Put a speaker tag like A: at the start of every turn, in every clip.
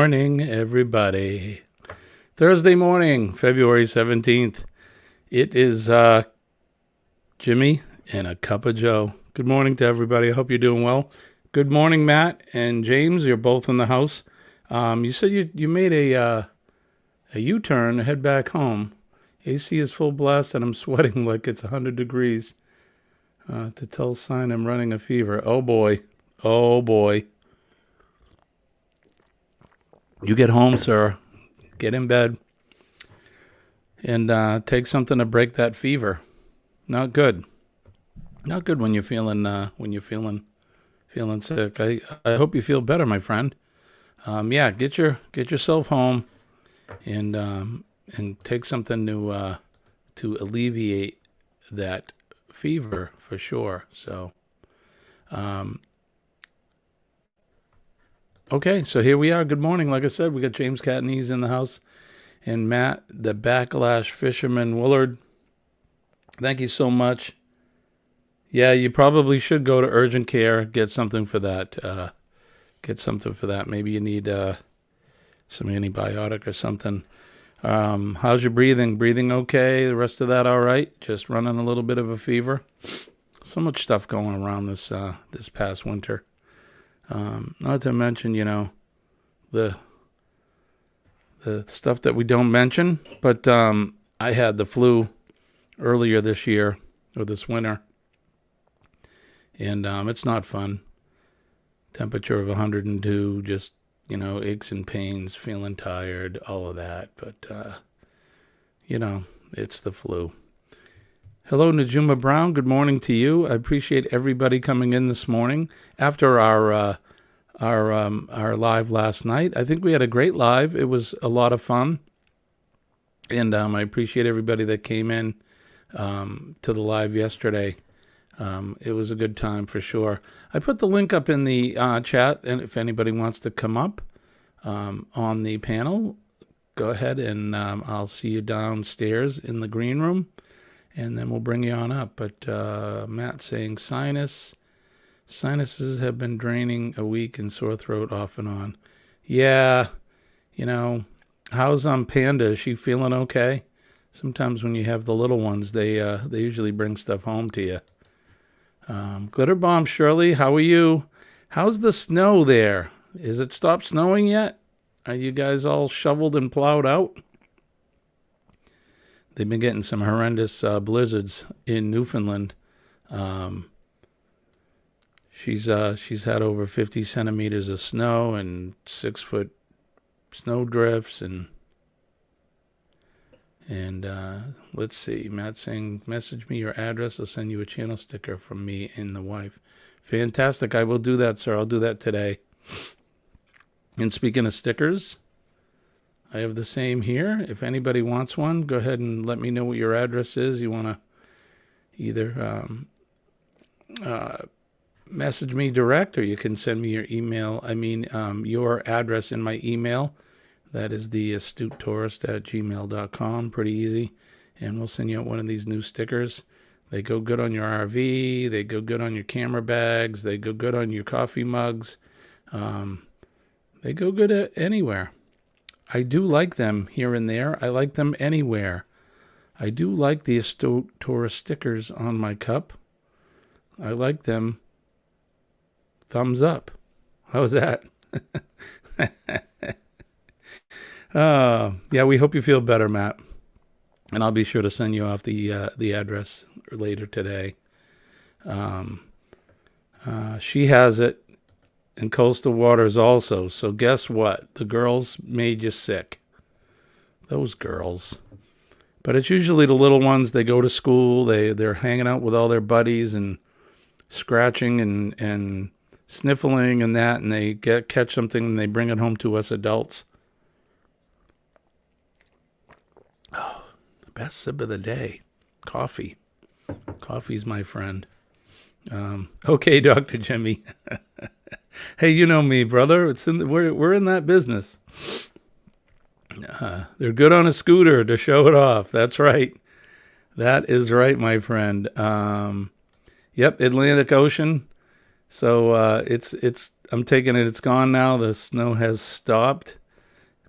A: morning, everybody. Thursday morning, February 17th. It is Jimmy and a cup of Joe. Good morning to everybody. I hope you're doing well. Good morning, Matt and James. You're both in the house. You said you made a U-turn to head back home. AC is full blast and I'm sweating like it's 100 degrees. To tell sign I'm running a fever. Oh, boy. Oh, boy. You get home, sir. Get in bed. And take something to break that fever. Not good. Not good when you're feeling sick. I hope you feel better, my friend. Get yourself home and take something to alleviate that fever for sure. So okay, so here we are. Good morning. Like I said, we got James Catney's in the house and Matt, the Backlash Fisherman Willard. Thank you so much. Yeah, you probably should go to urgent care, get something for that. Maybe you need some antibiotic or something. How's your breathing? Breathing okay? The rest of that all right? Just running a little bit of a fever? So much stuff going around this past winter. Not to mention, the stuff that we don't mention, but I had the flu earlier this year or this winter, and it's not fun. Temperature of 102, just, aches and pains, feeling tired, all of that, but, it's the flu. Hello, Najuma Brown. Good morning to you. I appreciate everybody coming in this morning after our live last night. I think we had a great live. It was a lot of fun, and I appreciate everybody that came in to the live yesterday. It was a good time for sure. I put the link up in the chat, and if anybody wants to come up on the panel, go ahead, and I'll see you downstairs in the green room. And then we'll bring you on up. But Matt saying sinuses have been draining a week and sore throat off and on. Yeah, how's Panda? Is she feeling okay? Sometimes when you have the little ones, they usually bring stuff home to you. Glitter Bomb Shirley, how are you? How's the snow there? Is it stopped snowing yet? Are you guys all shoveled and plowed out? They've been getting some horrendous blizzards in Newfoundland. She's had over 50 centimeters of snow and 6-foot snow drifts and let's see. Matt saying, message me your address. I'll send you a channel sticker from me and the wife. Fantastic. I will do that, sir. I'll do that today. And speaking of stickers, I have the same here. If anybody wants one, go ahead and let me know what your address is. You want to either message me direct, or you can send me your email. Your address in my email. That is the astutetourist@gmail.com. Pretty easy. And we'll send you out one of these new stickers. They go good on your RV. They go good on your camera bags. They go good on your coffee mugs. They go good anywhere. I do like them here and there. I like them anywhere. I do like the Astute Tourist stickers on my cup. I like them. Thumbs up. How's that? Yeah, we hope you feel better, Matt. And I'll be sure to send you off the address later today. She has it in coastal waters also. So guess what? The girls made you sick. Those girls. But it's usually the little ones. They go to school. They're hanging out with all their buddies and scratching and sniffling and that. And they catch something and they bring it home to us adults. Oh, the best sip of the day. Coffee. Coffee's my friend. Okay, Dr. Jimmy. Hey, you know me, brother. We're in that business. They're good on a scooter to show it off. That's right. That is right, my friend. Yep, Atlantic Ocean. So it's I'm taking it. It's gone now. The snow has stopped.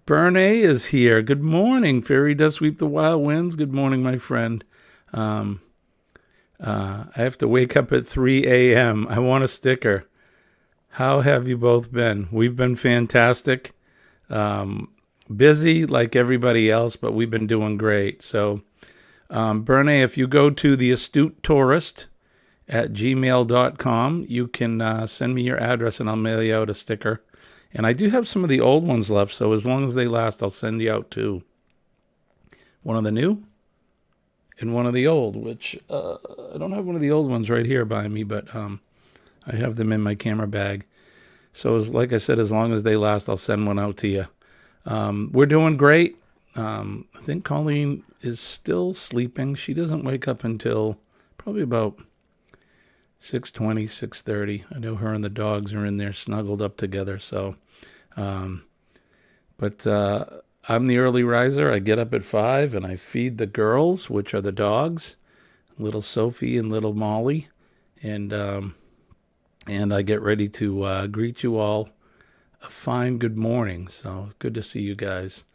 A: Bernay is here. Good morning. Fairy does sweep the wild winds. Good morning, my friend. I have to wake up at 3 a.m. I want a sticker. How have you both been? We've been fantastic. Busy like everybody else, but we've been doing great. So, Bernay, if you go to the Astute Tourist at gmail.com, you can send me your address and I'll mail you out a sticker. And I do have some of the old ones left, so as long as they last, I'll send you out two. One of the new and one of the old, which I don't have one of the old ones right here by me, but I have them in my camera bag. So like I said, as long as they last, I'll send one out to you. We're doing great. I think Colleen is still sleeping. She doesn't wake up until probably about 6:20, 6:30. I know her and the dogs are in there snuggled up together. So, but I'm the early riser. I get up at 5 and I feed the girls, which are the dogs, little Sophie and little Molly, and I get ready to greet you all a fine good morning. So good to see you guys.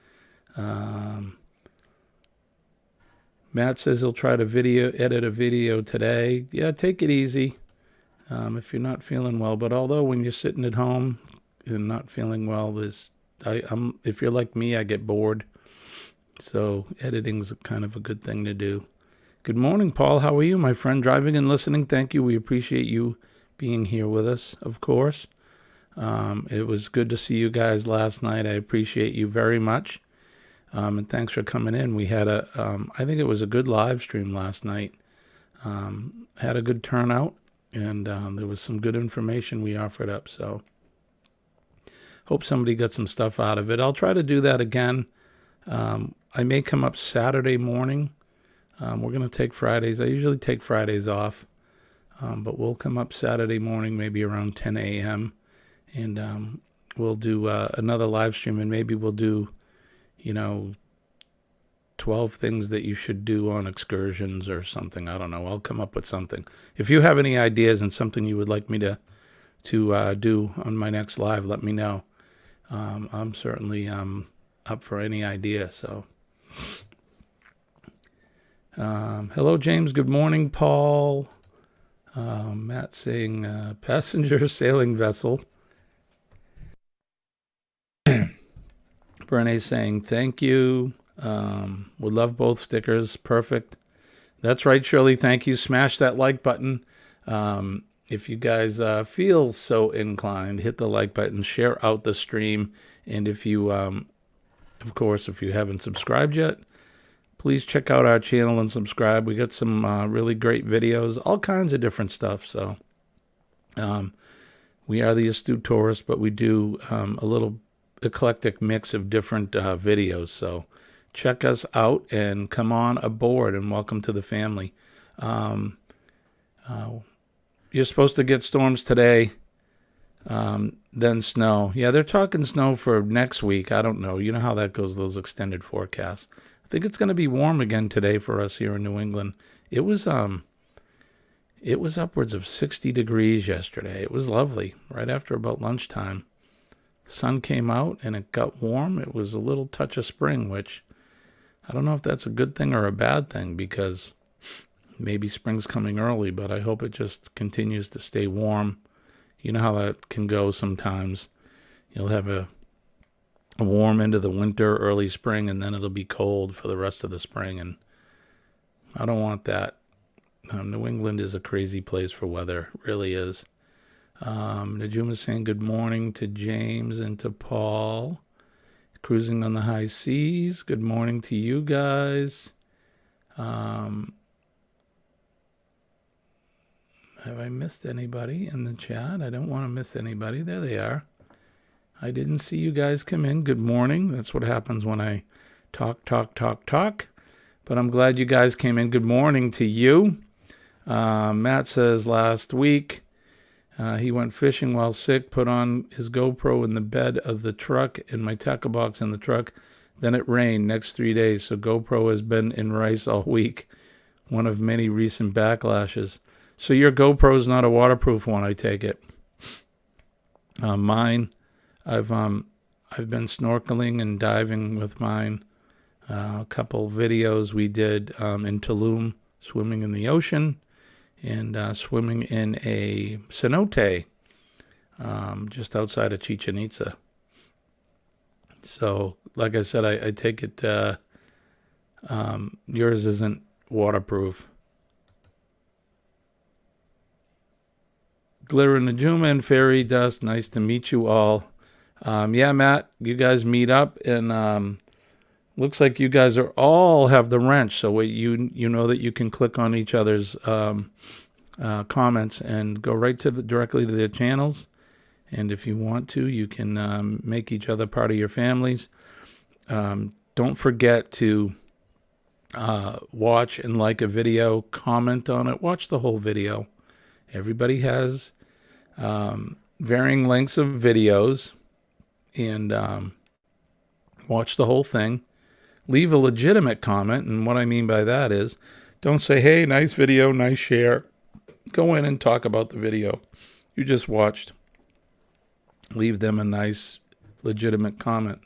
A: Matt says he'll try to edit a video today. Yeah, take it easy if you're not feeling well. But although when you're sitting at home and not feeling well, if you're like me, I get bored. So editing's kind of a good thing to do. Good morning, Paul. How are you, my friend? Driving and listening. Thank you. We appreciate you being here with us, of course. It was good to see you guys last night. I appreciate you very much. And thanks for coming in. We had I think it was a good live stream last night. Had a good turnout, and there was some good information we offered up. So hope somebody got some stuff out of it. I'll try to do that again. I may come up Saturday morning. We're going to take Fridays. I usually take Fridays off. But we'll come up Saturday morning, maybe around 10 a.m., and we'll do another live stream, and maybe we'll do, 12 things that you should do on excursions or something. I don't know. I'll come up with something. If you have any ideas and something you would like me to do on my next live, let me know. I'm certainly up for any idea. So, hello, James. Good morning, Paul. Matt saying passenger sailing vessel. Bernay saying thank you. Would love both stickers. Perfect. That's right, Shirley. Thank you. Smash that like button. If you guys feel so inclined, hit the like button, share out the stream. And if you, of course, if you haven't subscribed yet, please check out our channel and subscribe. We got some really great videos, all kinds of different stuff. So we are the Astute Tourist, but we do a little eclectic mix of different videos. So check us out and come on aboard, and welcome to the family. You're supposed to get storms today, then snow. Yeah, they're talking snow for next week. I don't know. You know how that goes, those extended forecasts. I think it's going to be warm again today for us here in New England. It was upwards of 60 degrees yesterday. It was lovely right after about lunchtime. The sun came out and it got warm. It was a little touch of spring, which I don't know if that's a good thing or a bad thing, because maybe spring's coming early, but I hope it just continues to stay warm. You know how that can go sometimes. You'll have a warm into the winter, early spring, and then it'll be cold for the rest of the spring, and I don't want that. New England is a crazy place for weather. It really is. Najuma's saying good morning to James and to Paul. Cruising on the high seas. Good morning to you guys. Have I missed anybody in the chat? I don't want to miss anybody. There they are. I didn't see you guys come in. Good morning. That's what happens when I talk. But I'm glad you guys came in. Good morning to you. Matt says last week he went fishing while sick, put on his GoPro in the bed of the truck and my tackle box in the truck. Then it rained next 3 days, so GoPro has been in rice all week. One of many recent backlashes. So your GoPro is not a waterproof one, I take it. Mine, I've been snorkeling and diving with mine. A couple videos we did in Tulum, swimming in the ocean, and swimming in a cenote just outside of Chichen Itza. So, like I said, I take it yours isn't waterproof. Glitter Najuma and Fairy Dust, nice to meet you all. Yeah, Matt, you guys meet up, and looks like you guys are all have the wrench. So you know that you can click on each other's comments and go right to directly to their channels. And if you want to, you can make each other part of your families. Don't forget to watch and like a video, comment on it, watch the whole video. Everybody has varying lengths of videos, and watch the whole thing. Leave a legitimate comment, and what I mean by that is, don't say, hey, nice video, nice share. Go in and talk about the video you just watched. Leave them a nice, legitimate comment.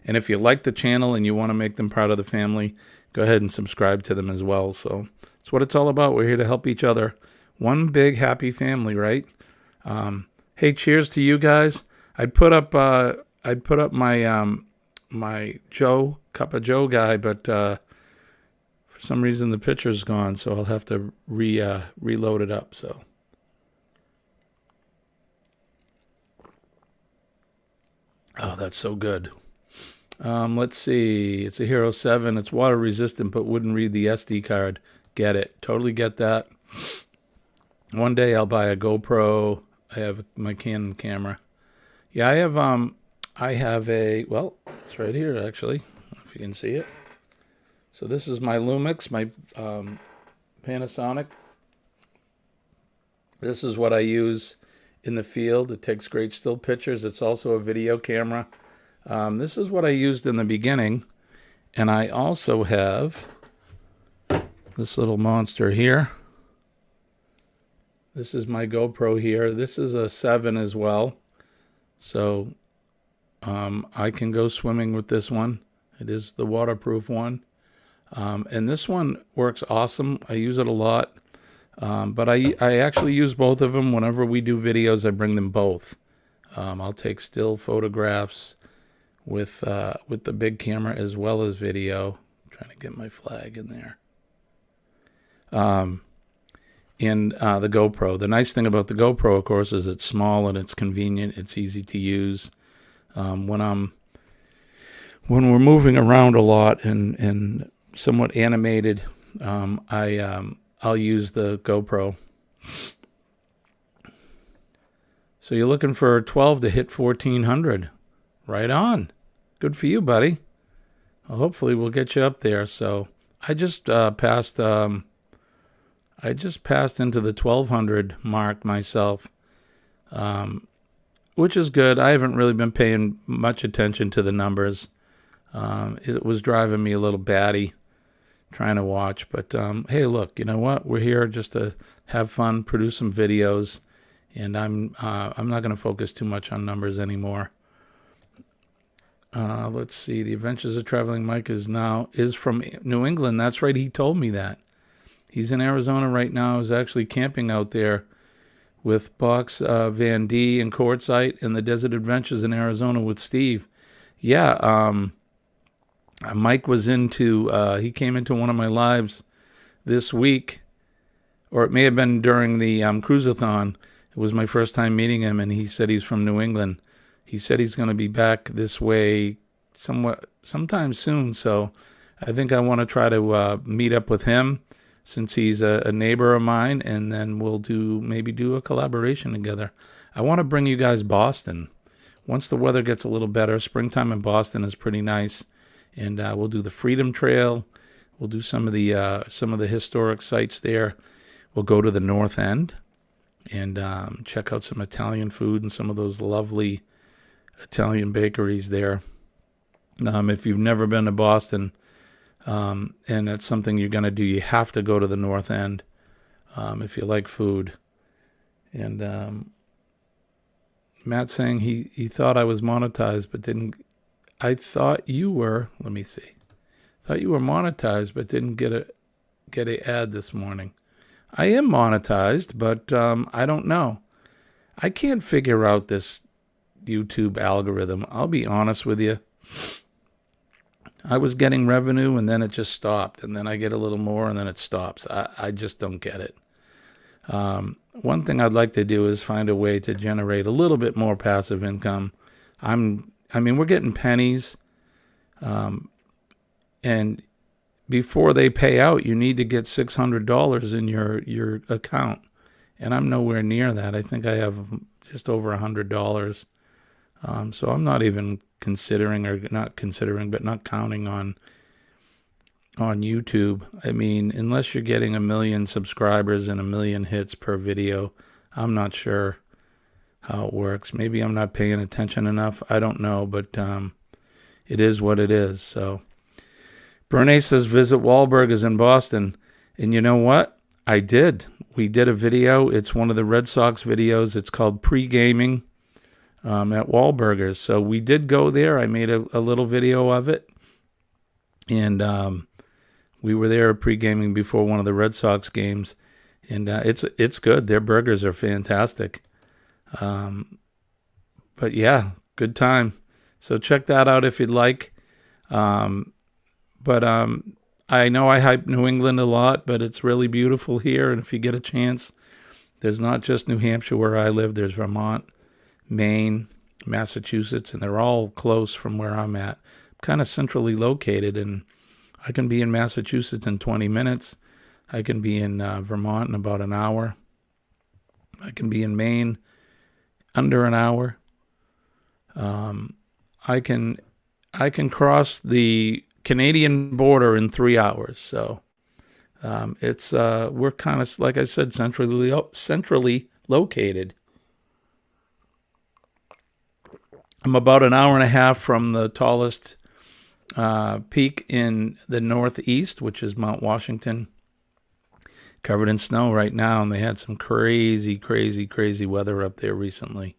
A: And if you like the channel and you want to make them part of the family, go ahead and subscribe to them as well. So that's what it's all about. We're here to help each other. One big happy family, right? Hey, cheers to you guys. I'd put up my my Joe Cup of Joe guy, but for some reason the picture's gone, so I'll have to reload it up. So. Oh, that's so good. Let's see. It's a Hero 7. It's water resistant, but wouldn't read the SD card. Get it. Totally get that. One day I'll buy a GoPro. I have my Canon camera. Yeah, I have a, well, it's right here actually, if you can see it. So this is my Lumix, my Panasonic. This is what I use in the field. It takes great still pictures. It's also a video camera. This is what I used in the beginning. And I also have this little monster here. This is my GoPro here. This is a 7 as well. So I can go swimming with this one. It is the waterproof one. And this one works awesome. I use it a lot. But I actually use both of them. Whenever we do videos, I bring them both. I'll take still photographs with the big camera as well as video. I'm trying to get my flag in there. And the GoPro. The nice thing about the GoPro, of course, is it's small and it's convenient. It's easy to use. When we're moving around a lot and somewhat animated, I'll use the GoPro. So you're looking for 12 to hit 1400. Right on. Good for you, buddy. Well, hopefully we'll get you up there. So I just passed into the 1200 mark myself, which is good. I haven't really been paying much attention to the numbers. It was driving me a little batty trying to watch, but hey, look, you know what? We're here just to have fun, produce some videos, and I'm not going to focus too much on numbers anymore. Let's see. The Adventures of Traveling Mike is from New England. That's right. He told me that. He's in Arizona right now. He's actually camping out there with Box Van D and Quartzite in the Desert Adventures in Arizona with Steve. Yeah, Mike was he came into one of my lives this week, or it may have been during the Cruisathon. It was my first time meeting him, and he said he's from New England. He said he's going to be back this way sometime soon, so I think I want to try to meet up with him since he's a neighbor of mine, and then we'll maybe do a collaboration together. I want to bring you guys Boston. Once the weather gets a little better, springtime in Boston is pretty nice, and we'll do the Freedom Trail. We'll do some of the historic sites there. We'll go to the North End and check out some Italian food and some of those lovely Italian bakeries there. If you've never been to Boston, and that's something you're going to do, you have to go to the North End if you like food. And Matt's saying he thought I was monetized but didn't I thought you were. Let me see. Thought you were monetized, but didn't get a ad this morning. I am monetized, but I don't know. I can't figure out this YouTube algorithm. I'll be honest with you. I was getting revenue and then it just stopped, and then I get a little more and then it stops. I just don't get it. One thing I'd like to do is find a way to generate a little bit more passive income. I mean, we're getting pennies, and before they pay out, you need to get $600 in your account, and I'm nowhere near that. I think I have just over $100. So I'm not even considering, or not considering, but not counting on YouTube. I mean, unless you're getting 1 million subscribers and 1 million hits per video, I'm not sure how it works. Maybe I'm not paying attention enough. I don't know, but it is what it is. So Bernie says visit Wahlburgers in Boston. And you know what? I did. We did a video. It's one of the Red Sox videos. It's called Pre-Gaming at Wahlburgers. So we did go there. I made a little video of it. And we were there pre-gaming before one of the Red Sox games. And it's good. Their burgers are fantastic. But yeah, good time. So check that out if you'd like. But I know I hype New England a lot, but it's really beautiful here. And if you get a chance, there's not just New Hampshire where I live. There's Vermont, Maine, Massachusetts, and they're all close from where I'm at. I'm kind of centrally located, and I can be in Massachusetts in 20 minutes. I can be in Vermont in about an hour. I can be in Maine under an hour. I can cross the Canadian border in 3 hours. So it's we're kind of, like I said, centrally located. I'm about an hour and a half from the tallest peak in the Northeast, which is Mount Washington, covered in snow right now, and they had some crazy weather up there recently.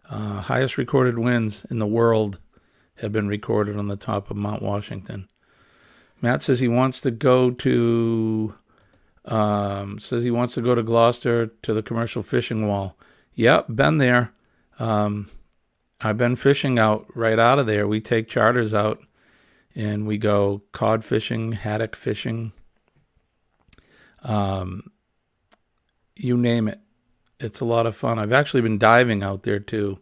A: Highest recorded winds in the world have been recorded on the top of Mount Washington. Matt says he wants to go to Gloucester to the commercial fishing wall. Yep, been there. I've been fishing out right out of there. We take charters out and we go cod fishing, haddock fishing, you name it. It's a lot of fun. I've actually been diving out there too.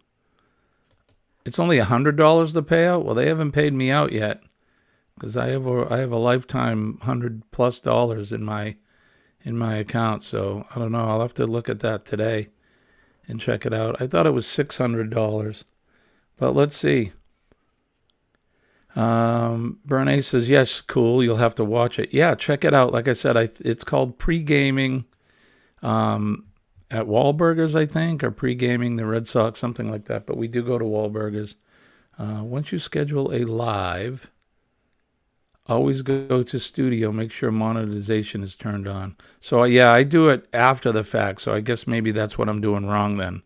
A: It's only $100 to pay out. Well, they haven't paid me out yet because I have a lifetime $100+ in my account. So I don't know. I'll have to look at that today and check it out. I thought it was $600, but let's see. Bernie says, yes, cool. You'll have to watch it. Yeah, check it out. Like I said, it's called Pre-Gaming at Wahlburgers, I think, or Pre-Gaming the Red Sox, something like that. But we do go to Wahlburgers. Once you schedule a live, always go to studio. Make sure monetization is turned on. So, yeah, I do it after the fact. So I guess maybe that's what I'm doing wrong then.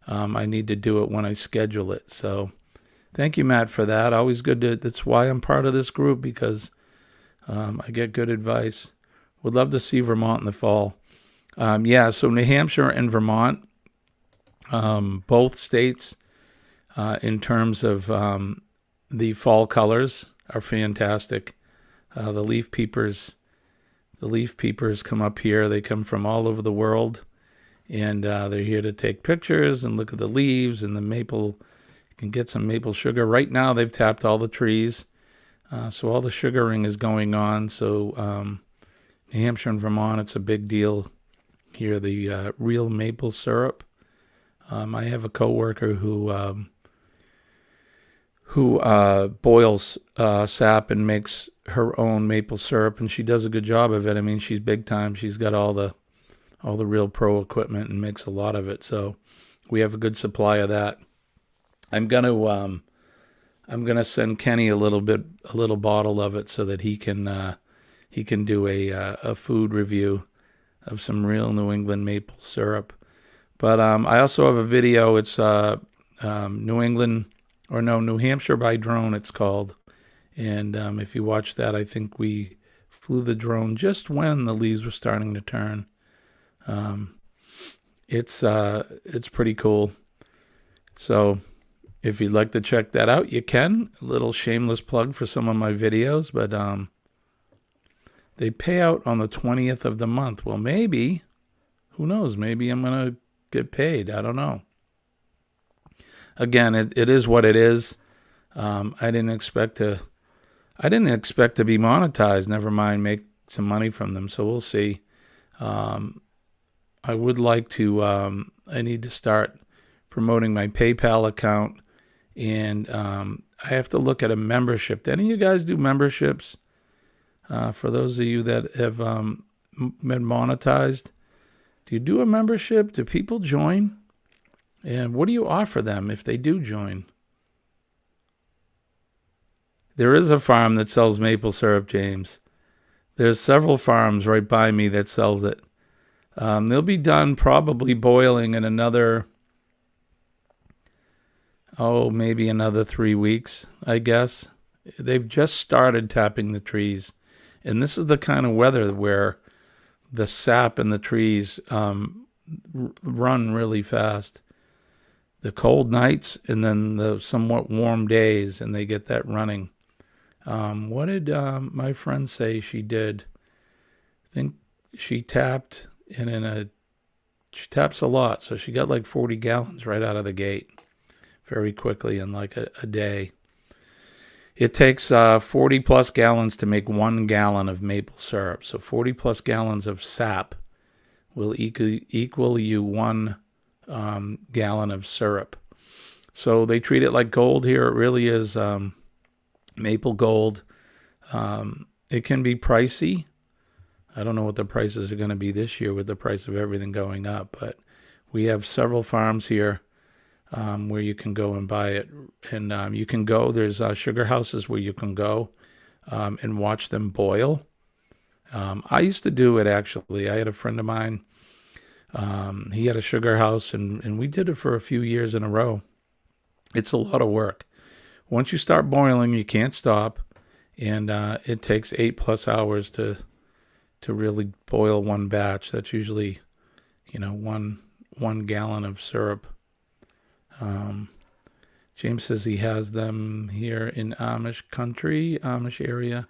A: I need to do it when I schedule it. So thank you, Matt, for that. Always good to, that's why I'm part of this group, because I get good advice. Would love to see Vermont in the fall. Yeah, so New Hampshire and Vermont, both states, in terms of the fall colors, are fantastic. The leaf peepers come up here. They come from all over the world, and they're here to take pictures and look at the leaves and the maple. You can get some maple sugar. Right now, they've tapped all the trees, so all the sugaring is going on. So New Hampshire and Vermont, it's a big deal here, the real maple syrup. I have a coworker who boils sap and makes her own maple syrup, and she does a good job of it. I mean, she's big time. She's got all the real pro equipment and makes a lot of it. So we have a good supply of that. I'm gonna send Kenny a little bottle of it so that he can do a food review of some real New England maple syrup. But I also have a video. It's New England or no, New Hampshire by Drone it's called. And if you watch that, I think we flew the drone just when the leaves were starting to turn. It's pretty cool. So if you'd like to check that out, you can. A little shameless plug for some of my videos, but they pay out on the 20th of the month. Well, maybe, who knows? Maybe I'm going to get paid. I don't know. Again, it is what it is. I didn't expect to be monetized, never mind make some money from them. So we'll see. I would like to, I need to start promoting my PayPal account, and I have to look at a membership. Do any of you guys do memberships? For those of you that have been monetized, do you do a membership? Do people join? And what do you offer them if they do join? There is a farm that sells maple syrup, James. There's several farms right by me that sells it. They'll be done probably boiling in another, maybe another 3 weeks, I guess. They've just started tapping the trees. And this is the kind of weather where the sap in the trees run really fast. The cold nights and then the somewhat warm days, and they get that running. What did my friend say she did? I think she tapped, and she taps a lot, so she got like 40 gallons right out of the gate very quickly in like a day. It takes 40 plus gallons to make 1 gallon of maple syrup. So 40 plus gallons of sap will equal you 1 gallon of syrup. So they treat it like gold here. It really is maple gold. It can be pricey. I don't know what the prices are going to be this year with the price of everything going up, but we have several farms here where you can go and buy it. And you can go, there's sugar houses where you can go and watch them boil. I used to do it, actually. I had a friend of mine. He had a sugar house, and we did it for a few years in a row. It's a lot of work. Once you start boiling, you can't stop, and it takes 8+ hours to really boil one batch. That's usually, one gallon of syrup. James says he has them here in Amish country, Amish area.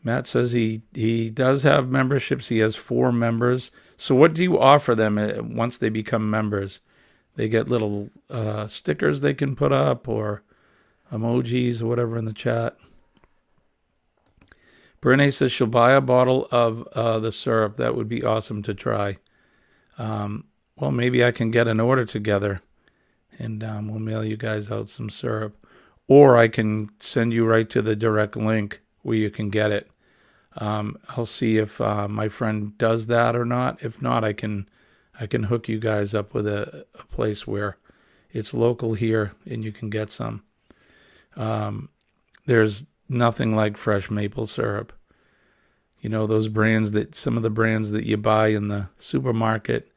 A: Matt says he does have memberships. He has 4 members. So what do you offer them once they become members? They get little stickers they can put up, or emojis or whatever in the chat. Brene says she'll buy a bottle of the syrup. That would be awesome to try. Well, maybe I can get an order together, and we'll mail you guys out some syrup. Or I can send you right to the direct link where you can get it. I'll see if my friend does that or not. If not, I can hook you guys up with a place where it's local here and you can get some. There's nothing like fresh maple syrup. Those brands some of the brands that you buy in the supermarket,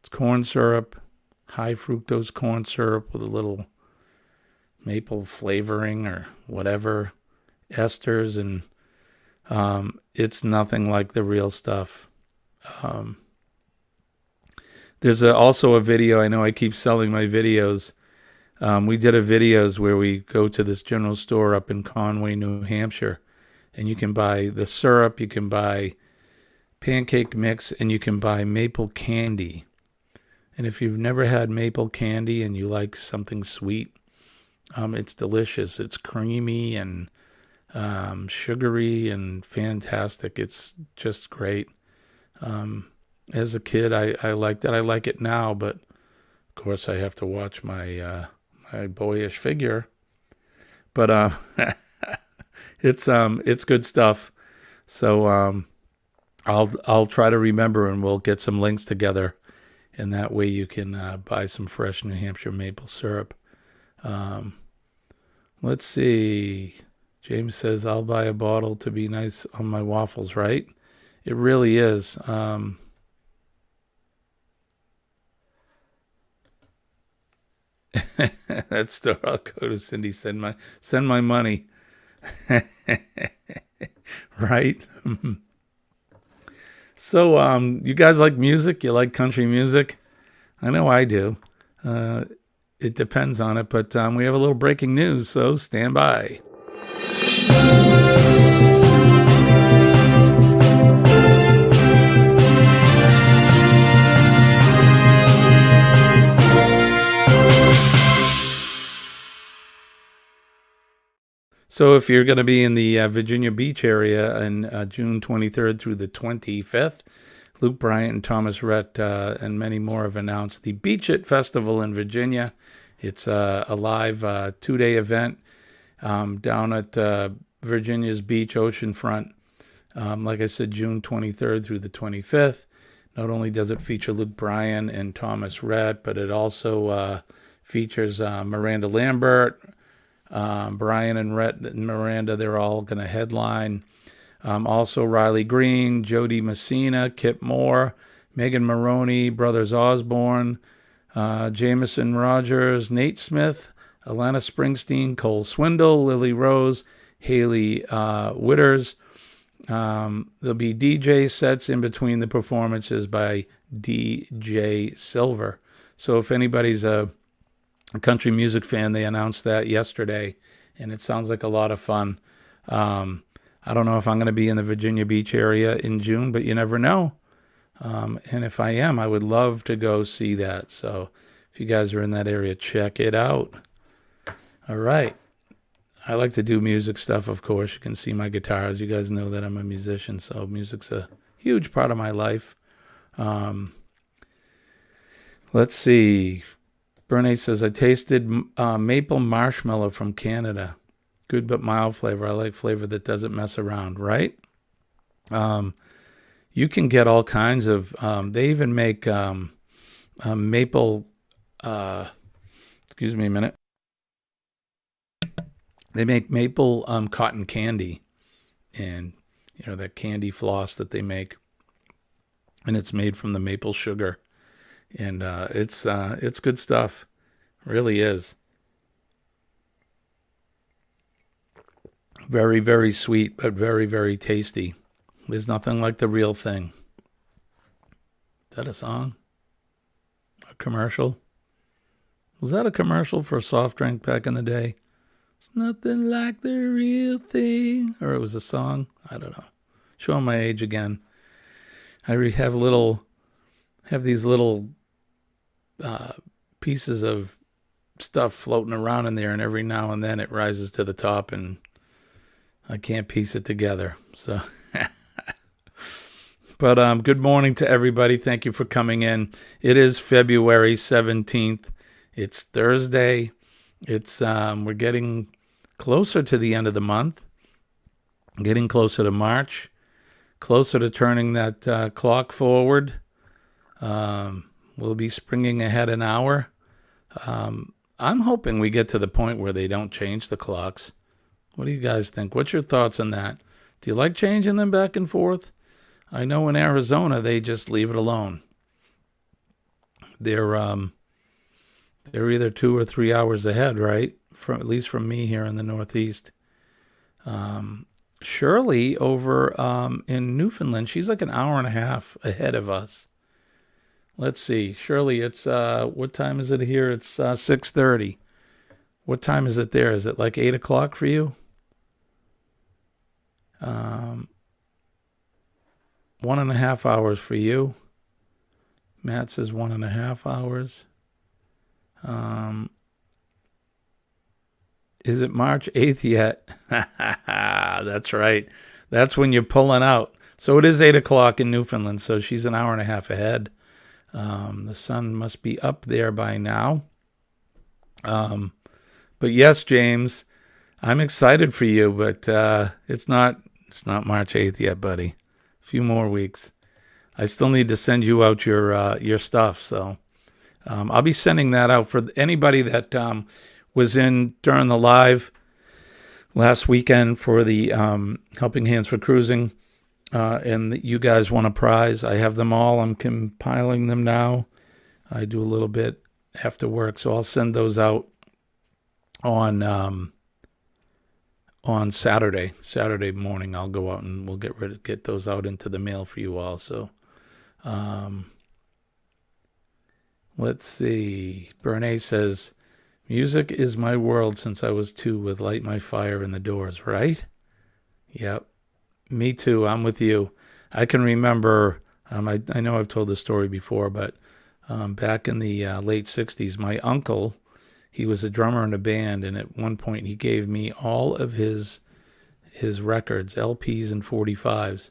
A: it's corn syrup, high fructose corn syrup with a little maple flavoring or whatever, esters, and it's nothing like the real stuff. There's also a video. I know I keep selling my videos. We did a videos where we go to this general store up in Conway, New Hampshire, and you can buy the syrup, you can buy pancake mix, and you can buy maple candy. And if you've never had maple candy and you like something sweet, it's delicious. It's creamy and sugary and fantastic. It's just great. As a kid, I liked it. I like it now, but of course I have to watch my my boyish figure. But it's good stuff. So I'll try to remember, and we'll get some links together, and that way you can buy some fresh New Hampshire maple syrup. Let's see. James says, I'll buy a bottle to be nice on my waffles, right? It really is. That store, I'll go to Cindy. Send my money. Right? So, you guys like music? You like country music? I know I do. It depends on it, but we have a little breaking news, so stand by. So if you're going to be in the Virginia Beach area on June 23rd through the 25th, Luke Bryant and Thomas Rhett and many more have announced the Beach It Festival in Virginia. It's a live 2-day event down at Virginia's beach oceanfront. Like I said, June 23rd through the 25th. Not only does it feature Luke Bryant and Thomas Rhett, but it also features Miranda Lambert, Brian and Rhett and Miranda. They're all going to headline. Also Riley Green, Jody Messina, Kip Moore, Megan Maroney, Brothers Osborne, Jameson Rogers, Nate Smith, Alana Springsteen, Cole Swindle, Lily Rose, Haley Witters. There'll be DJ sets in between the performances by DJ Silver. So if anybody's a country music fan, they announced that yesterday, and it sounds like a lot of fun. I don't know if I'm going to be in the Virginia Beach area in June, but you never know. And if I am, I would love to go see that. So if you guys are in that area, check it out. All right. I like to do music stuff, of course. You can see my guitars. You guys know that I'm a musician, so music's a huge part of my life. Let's see. Bernie says, I tasted maple marshmallow from Canada. Good but mild flavor. I like flavor that doesn't mess around, right? You can get all kinds of, they even make maple, excuse me a minute. They make maple cotton candy, and you know that candy floss that they make, and it's made from the maple sugar, and it's good stuff, really is. Very, very sweet, but very, very tasty. There's nothing like the real thing. Is that a song? A commercial? Was that a commercial for a soft drink back in the day? It's nothing like the real thing. Or it was a song? I don't know. Showing my age again. I have these little pieces of stuff floating around in there, and every now and then it rises to the top, and I can't piece it together. So, but good morning to everybody. Thank you for coming in. It is February 17th. It's Thursday. It's we're getting closer to the end of the month, getting closer to March, closer to turning that clock forward. We'll be springing ahead an hour. I'm hoping we get to the point where they don't change the clocks. What do you guys think? What's your thoughts on that? Do you like changing them back and forth? I know in Arizona they just leave it alone. They're either 2 or 3 hours ahead, right? At least from me here in the Northeast. Shirley over in Newfoundland, she's like an hour and a half ahead of us. Let's see, Shirley, it's what time is it here? It's 6:30. What time is it there? Is it like 8 o'clock for you? 1.5 hours for you. Matt says 1.5 hours. Is it March 8th yet? That's right. That's when you're pulling out. So it is 8 o'clock in Newfoundland, so she's an hour and a half ahead. The sun must be up there by now. But yes, James, I'm excited for you, but it's not March 8th yet, buddy. A few more weeks. I still need to send you out your stuff, so I'll be sending that out for anybody that was in during the live last weekend for the Helping Hands for Cruising, and you guys won a prize. I have them all. I'm compiling them now. I do a little bit after work, so I'll send those out on Saturday morning. I'll go out and we'll get those out into the mail for you all. So let's see. Bernays says, music is my world since I was 2 with Light My Fire and the Doors, right? Yep. Me too. I'm with you. I can remember, I know I've told this story before, but back in the late 60s, my uncle, he was a drummer in a band, and at one point he gave me all of his records, LPs and 45s.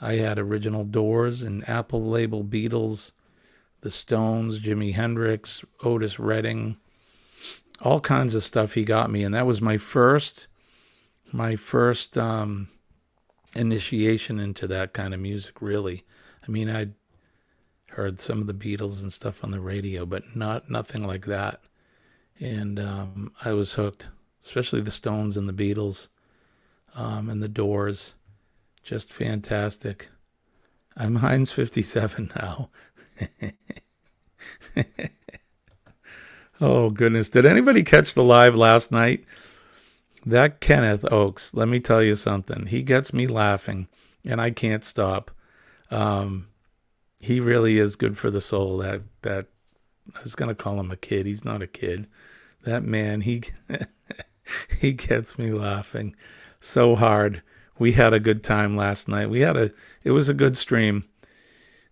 A: I had original Doors and Apple label Beatles, the Stones, Jimi Hendrix, Otis Redding, all kinds of stuff he got me, and that was my first initiation into that kind of music, really. I mean, I'd heard some of the Beatles and stuff on the radio, but nothing like that. And I was hooked, especially the Stones and the Beatles and the Doors. Just fantastic. Mine's 57 now. Oh, goodness. Did anybody catch the live last night? That Kenneth Oakes, let me tell you something. He gets me laughing, and I can't stop. He really is good for the soul. That I was going to call him a kid. He's not a kid. That man, he he gets me laughing so hard. We had a good time last night. It was a good stream.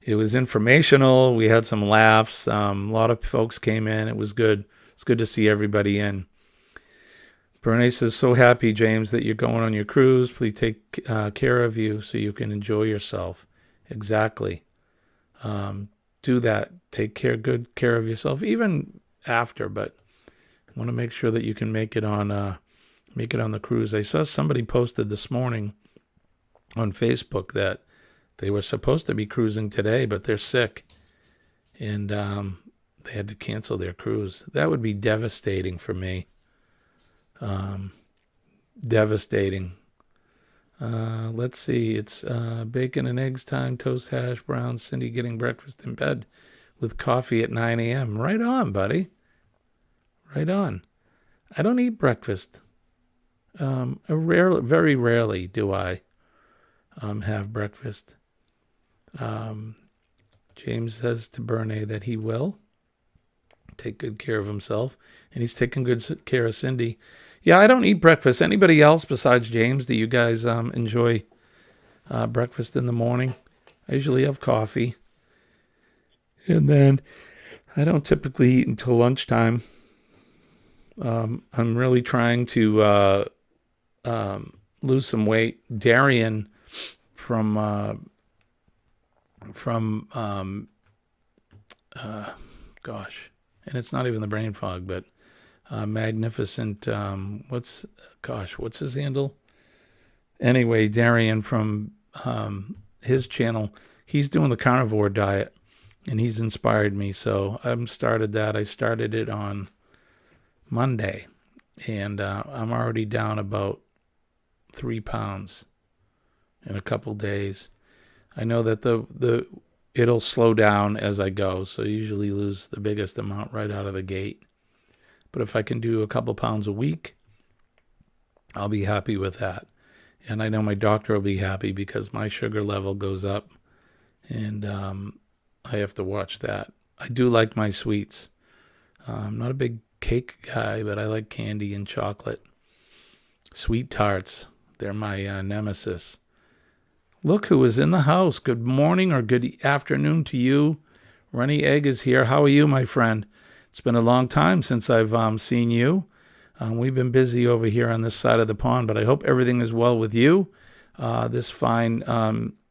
A: It was informational. We had some laughs. A lot of folks came in. It was good. It's good to see everybody in. Bernice says, so happy, James, that you're going on your cruise. Please take care of you so you can enjoy yourself. Exactly. Do that. Take good care of yourself, even after. But I want to make sure that you can make it on the cruise. I saw somebody posted this morning on Facebook that they were supposed to be cruising today, but they're sick, and they had to cancel their cruise. That would be devastating for me. Devastating. Let's see. It's bacon and eggs time, toast, hash browns, Cindy getting breakfast in bed with coffee at 9 a.m. Right on, buddy. Right on. I don't eat breakfast. Very rarely do I have breakfast. James says to Bernay that he will take good care of himself, and he's taking good care of Cindy. Yeah, I don't eat breakfast. Anybody else besides James, do you guys enjoy breakfast in the morning? I usually have coffee, and then I don't typically eat until lunchtime. I'm really trying to lose some weight. Darian from and it's not even the brain fog, but magnificent. What's his handle? Anyway, Darian from his channel, he's doing the carnivore diet, and he's inspired me. So I've started that. I started it on Monday, and I'm already down about 3 pounds in a couple days. I know that it'll slow down as I go, so I usually lose the biggest amount right out of the gate. But if I can do a couple pounds a week, I'll be happy with that. And I know my doctor will be happy because my sugar level goes up, and I have to watch that. I do like my sweets. I'm not a big cake guy, but I like candy and chocolate. Sweet tarts, they're my nemesis. Look who is in the house. Good morning or good afternoon to you. Runny Egg is here. How are you, my friend? It's been a long time since I've seen you. We've been busy over here on this side of the pond, but I hope everything is well with you this fine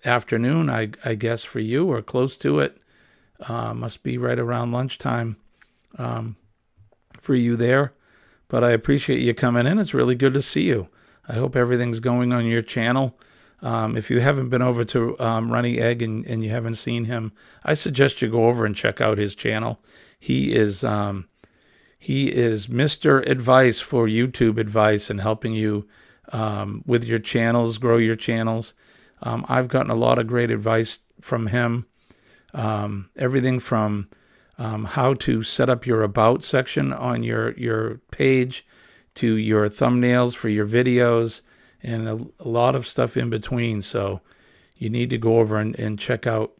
A: afternoon, I guess, for you, or close to it. Must be right around lunchtime for you there. But I appreciate you coming in. It's really good to see you. I hope everything's going on your channel. If you haven't been over to Runny Egg and you haven't seen him, I suggest you go over and check out his channel. He is Mr. Advice for YouTube advice and helping you with your channels, grow your channels. I've gotten a lot of great advice from him. Everything from how to set up your about section on your page to your thumbnails for your videos and a lot of stuff in between. So you need to go over and check out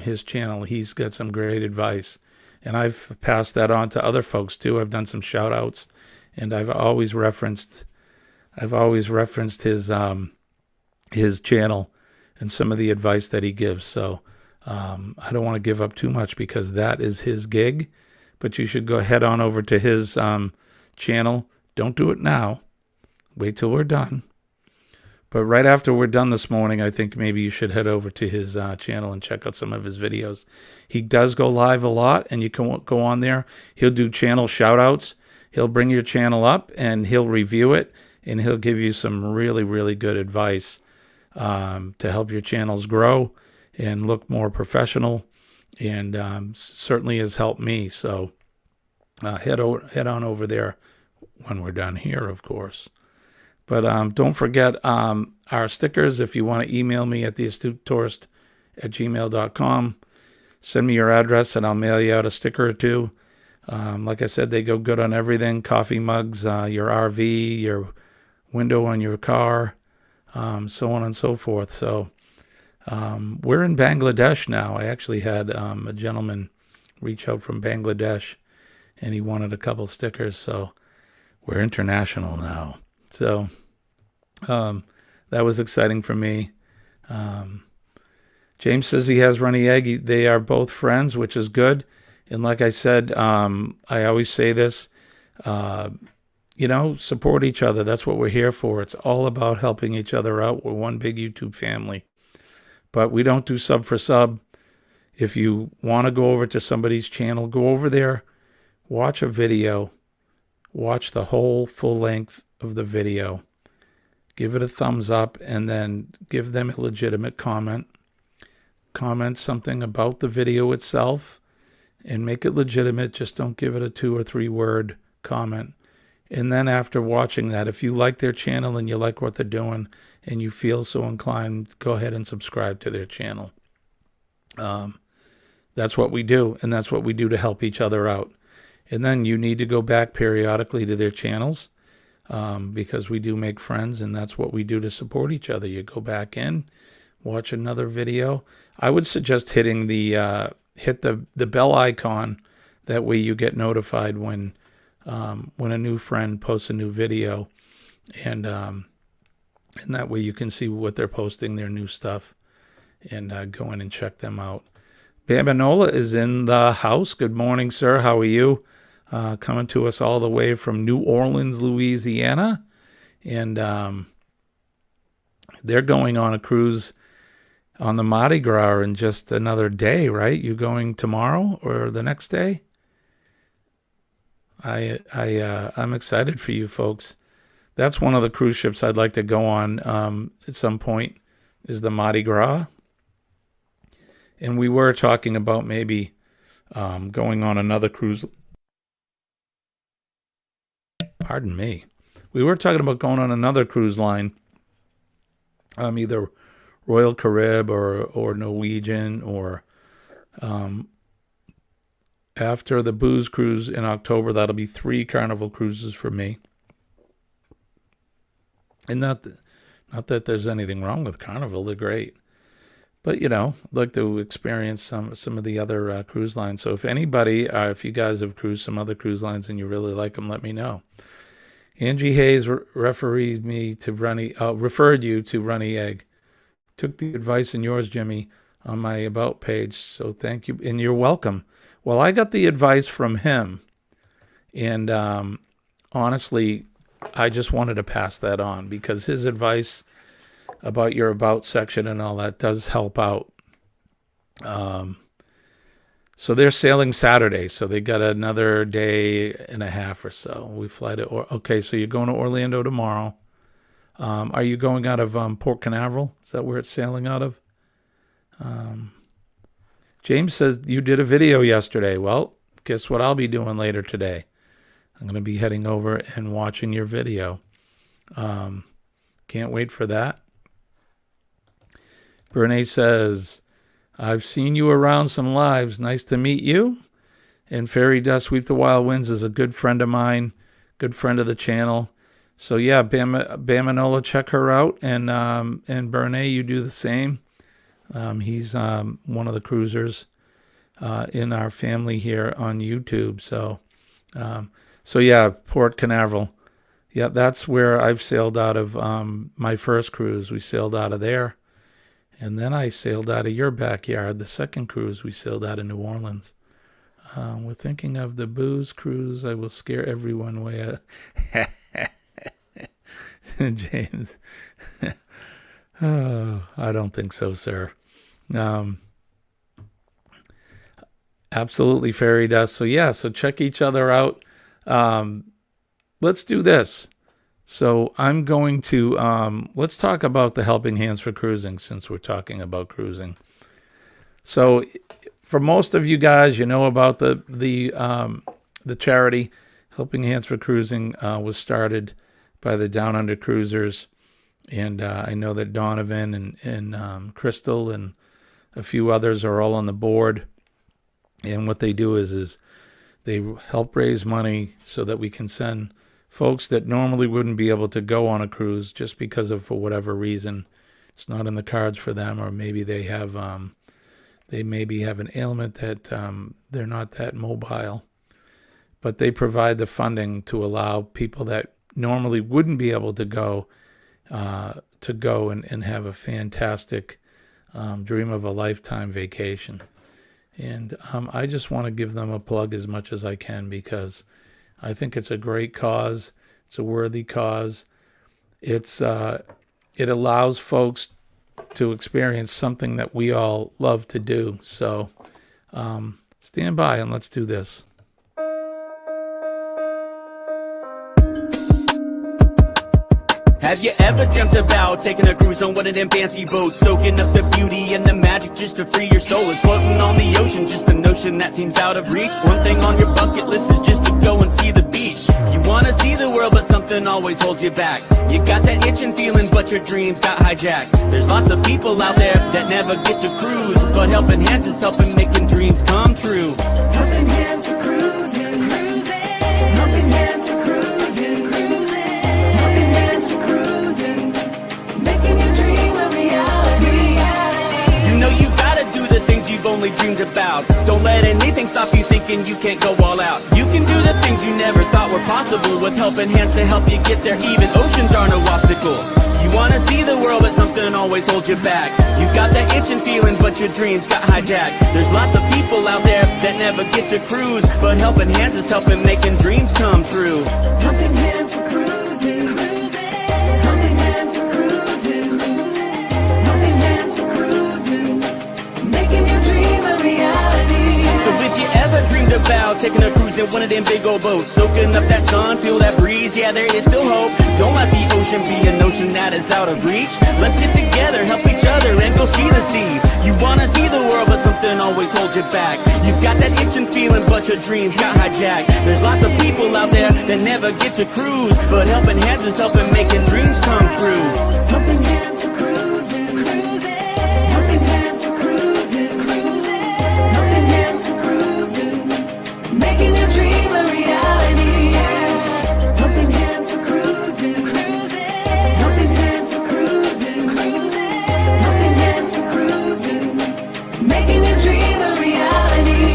A: his channel. He's got some great advice. And I've passed that on to other folks too. I've done some shout outs, and I've always referenced his channel and some of the advice that he gives. So I don't want to give up too much because that is his gig, but you should go head on over to his channel. Don't do it now. Wait till we're done. But right after we're done this morning, I think maybe you should head over to his channel and check out some of his videos. He does go live a lot, and you can go on there. He'll do channel shout-outs. He'll bring your channel up, and he'll review it, and he'll give you some really, really good advice to help your channels grow and look more professional, and certainly has helped me. So head on over there when we're done here, of course. But don't forget our stickers. If you want to email me at theastutetourist@gmail.com, send me your address and I'll mail you out a sticker or two. Like I said, they go good on everything: coffee mugs, your RV, your window on your car, so on and so forth. So we're in Bangladesh now. I actually had a gentleman reach out from Bangladesh, and he wanted a couple stickers. So we're international now. So that was exciting for me. James says he has Runny Egg. They are both friends, which is good. And like I said, I always say this, support each other. That's what we're here for. It's all about helping each other out. We're one big YouTube family. But we don't do sub for sub. If you want to go over to somebody's channel, go over there, watch a video, watch the whole full length of the video, give it a thumbs up, and then give them a legitimate comment. Comment something about the video itself and make it legitimate. Just don't give it a 2 or 3 word comment. And then after watching that, if you like their channel and you like what they're doing and you feel so inclined, go ahead and subscribe to their channel. That's what we do, and that's what we do to help each other out. And then you need to go back periodically to their channels because we do make friends, and that's what we do to support each other. You go back in, watch another video. I would suggest hitting hit the bell icon. That way you get notified when a new friend posts a new video, and that way you can see what they're posting, their new stuff, and go in and check them out. Bambinola is in the house. Good morning, sir. How are you? Coming to us all the way from New Orleans, Louisiana. And they're going on a cruise on the Mardi Gras in just another day, right? You going tomorrow or the next day? I'm excited for you folks. That's one of the cruise ships I'd like to go on at some point, is the Mardi Gras. And we were talking about maybe going on another cruise. Pardon me. We were talking about going on another cruise line, either Royal Carib or Norwegian, or after the booze cruise in October. That'll be 3 Carnival cruises for me. And not that there's anything wrong with Carnival, they're great. But, I'd like to experience some of the other cruise lines. So if anybody, if you guys have cruised some other cruise lines and you really like them, let me know. Angie Hayes referred you to Runny Egg. Took the advice in yours, Jimmy, on my About page. So thank you, and you're welcome. Well, I got the advice from him, and honestly, I just wanted to pass that on because his advice about your About section and all that does help out. So they're sailing Saturday, so they got another day and a half or so. We fly to okay, so you're going to Orlando tomorrow. Are you going out of Port Canaveral? Is that where it's sailing out of? James says you did a video yesterday. Well, guess what I'll be doing later today? I'm going to be heading over and watching your video. Can't wait for that. Brene says, I've seen you around some lives. Nice to meet you. And Fairy Dust Sweep the Wild Winds is a good friend of mine. good friend of the channel. So yeah, Bamanola, check her out, and Bernay, you do the same. He's one of the cruisers in our family here on YouTube. So yeah, Port Canaveral. Yeah, that's where I've sailed out of my first cruise. We sailed out of there. And then I sailed out of your backyard. The second cruise, we sailed out of New Orleans. We're thinking of the booze cruise. I will scare everyone away. James. Oh, I don't think so, sir. Absolutely fairy dust. So yeah, so check each other out. Let's do this. So I'm going to, let's talk about the Helping Hands for Cruising, since we're talking about cruising. So for most of you guys, you know about the charity. Helping Hands for Cruising was started by the Down Under Cruisers. And I know that Donovan and Crystal and a few others are all on the board. And what they do is they help raise money so that we can send folks that normally wouldn't be able to go on a cruise just because of, for whatever reason, it's not in the cards for them, or maybe they have they maybe have an ailment that they're not that mobile. But they provide the funding to allow people that normally wouldn't be able to go and have a fantastic dream of a lifetime vacation. And I just want to give them a plug as much as I can, because I think it's a great cause. It's a worthy cause. It allows folks to experience something that we all love to do. So stand by and let's do this.
B: Have you ever dreamt about taking a cruise on one of them fancy boats, soaking up the beauty and the magic just to free your soul, and floating on the ocean, just a notion that seems out of reach? One thing on your bucket list is just to go and see the beach. You wanna see the world, but something always holds you back. You got that itching feeling, but your dreams got hijacked. There's lots of people out there that never get to cruise, but Helping Hands is helping making dreams come true.
C: Helping Hands for cruising, cruising. Helping Hands for cruising, cruising. Helping Hands for cruising, making your dream a reality.
B: You know you gotta do the things you've only dreamed about. Don't let anything stop you thinking you can't go all out. You can do the things you never thought were possible with Helping Hands to help you get there. Even oceans are no obstacle. You wanna see the world, but something always holds you back. You got that itching feeling, but your dreams got hijacked. There's lots of people out there that never get to cruise, but Helping Hands is helping making dreams come true.
C: Helping Hands for cruising, cruising. Helping Hands for cruising, cruising. Helping Hands for cruising, making your dream a reality.
B: So if you ever dreamed about taking a cruise in one of them big old boats, soaking up that sun, feel that breeze, yeah, there is still hope. Don't let the ocean be a notion that is out of reach. Let's get together, help each other, and go see the sea. You wanna see the world, but something always holds you back. You've got that itching feeling, but your dreams got hijacked. There's lots of people out there that never get to cruise, but Helping Hands is helping making dreams come true.
C: Helping Hands for cruising, cruising. Helping Hands for cruising, cruising. Helping Hands for cruising, making your dream a reality. Helping Hands for cruising, cruising. Helping Hands for cruising, cruising. Helping Hands for cruising, making your dream a reality.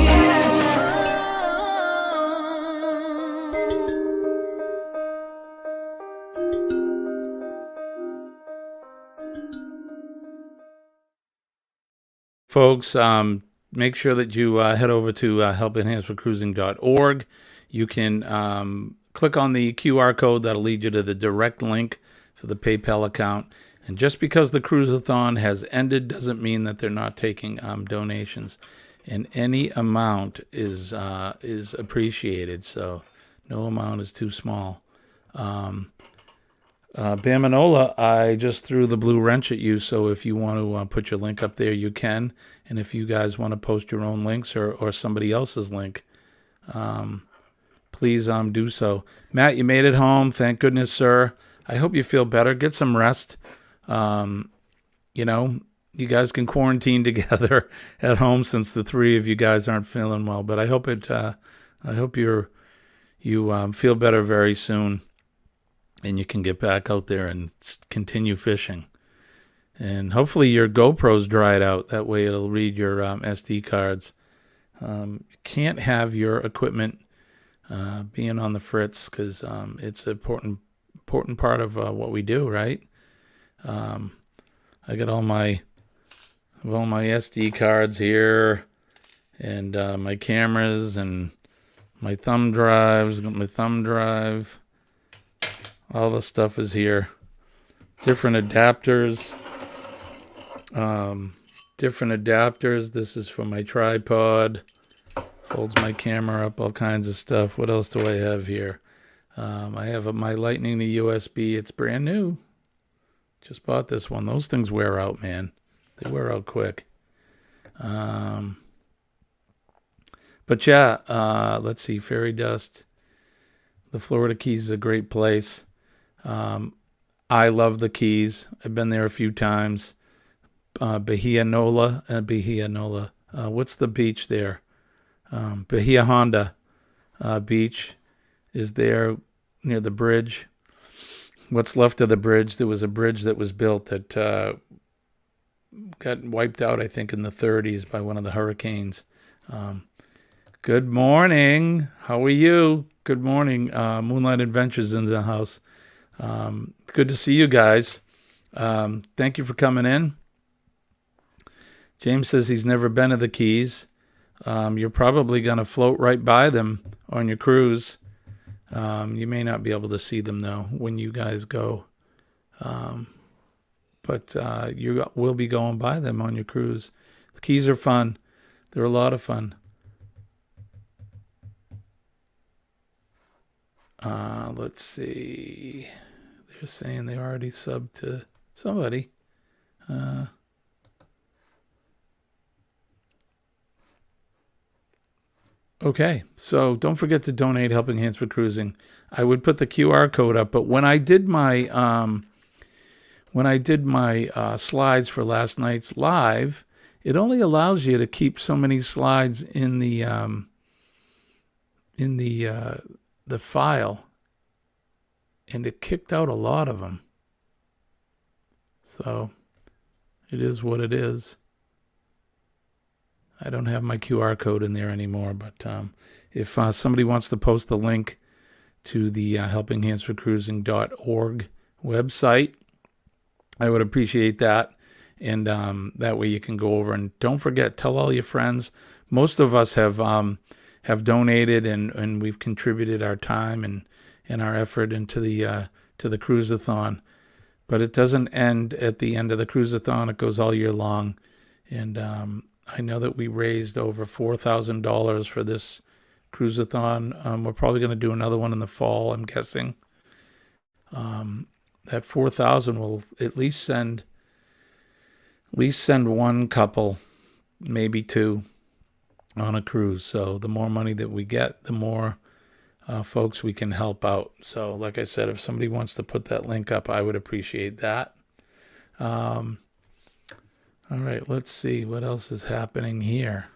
A: Folks, make sure that you head over to helpinghandsforcruising.org. You can click on the QR code that'll lead you to the direct link for the PayPal account. And just because the cruise-a-thon has ended doesn't mean that they're not taking donations. And any amount is appreciated, so no amount is too small. Bamanola, I just threw the blue wrench at you, so if you want to put your link up there, you can. And if you guys want to post your own links or somebody else's link, please do so. Matt, you made it home. Thank goodness, sir. I hope you feel better. Get some rest. You know, you guys can quarantine together at home since the three of you guys aren't feeling well. But I hope I hope you're you feel better very soon, and you can get back out there and continue fishing. And hopefully your GoPro's dried out. That way it'll read your SD cards. You can't have your equipment being on the fritz because it's an important part of what we do, right? I got all my SD cards here, and my cameras and my thumb drives. Got my thumb drive. All the stuff is here. Different adapters. This is for my tripod. Holds my camera up. All kinds of stuff. What else do I have here? I have my Lightning to USB. It's brand new. Just bought this one. Those things wear out, man. They wear out quick. But yeah, let's see. Fairy Dust. The Florida Keys is a great place. I love the Keys. I've been there a few times. Bahia Nola. What's the beach there? Bahia Honda Beach is there near the bridge. What's left of the bridge? There was a bridge that was built that got wiped out, I think, in the 30s by one of the hurricanes. Good morning. How are you? Good morning. Moonlight Adventures in the house. Good to see you guys. Thank you for coming in. James says he's never been to the Keys. You're probably going to float right by them on your cruise. You may not be able to see them, though, when you guys go. But you will be going by them on your cruise. The Keys are fun. They're a lot of fun. Let's see. They're saying they already subbed to somebody. Okay, so don't forget to donate Helping Hands for Cruising. I would put the QR code up, but when I did my slides for last night's live, it only allows you to keep so many slides in the file, and it kicked out a lot of them. So it is what it is. I don't have my QR code in there anymore, but if somebody wants to post the link to the helpinghandsforcruising.org website, I would appreciate that. And that way you can go over, and don't forget, tell all your friends. Most of us have donated, and we've contributed our time and our effort into the cruiseathon. But it doesn't end at the end of the cruiseathon. It goes all year long. And I know that we raised over $4,000 for this cruiseathon. We're probably going to do another one in the fall, I'm guessing. That $4,000 will at least send one couple, maybe two, on a cruise. So the more money that we get, the more folks we can help out. So like I said, if somebody wants to put that link up, I would appreciate that. All right, let's see what else is happening here.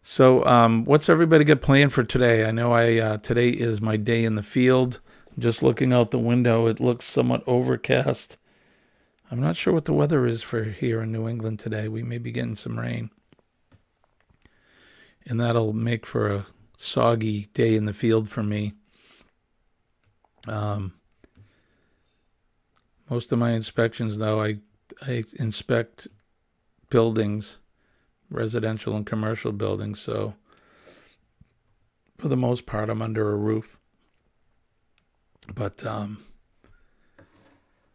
A: So what's everybody got planned for today? I know today is my day in the field. Just looking out the window, it looks somewhat overcast. I'm not sure what the weather is for here in New England today. We may be getting some rain. And that'll make for a soggy day in the field for me. Most of my inspections, though, I inspect buildings, residential and commercial buildings, so for the most part I'm under a roof. But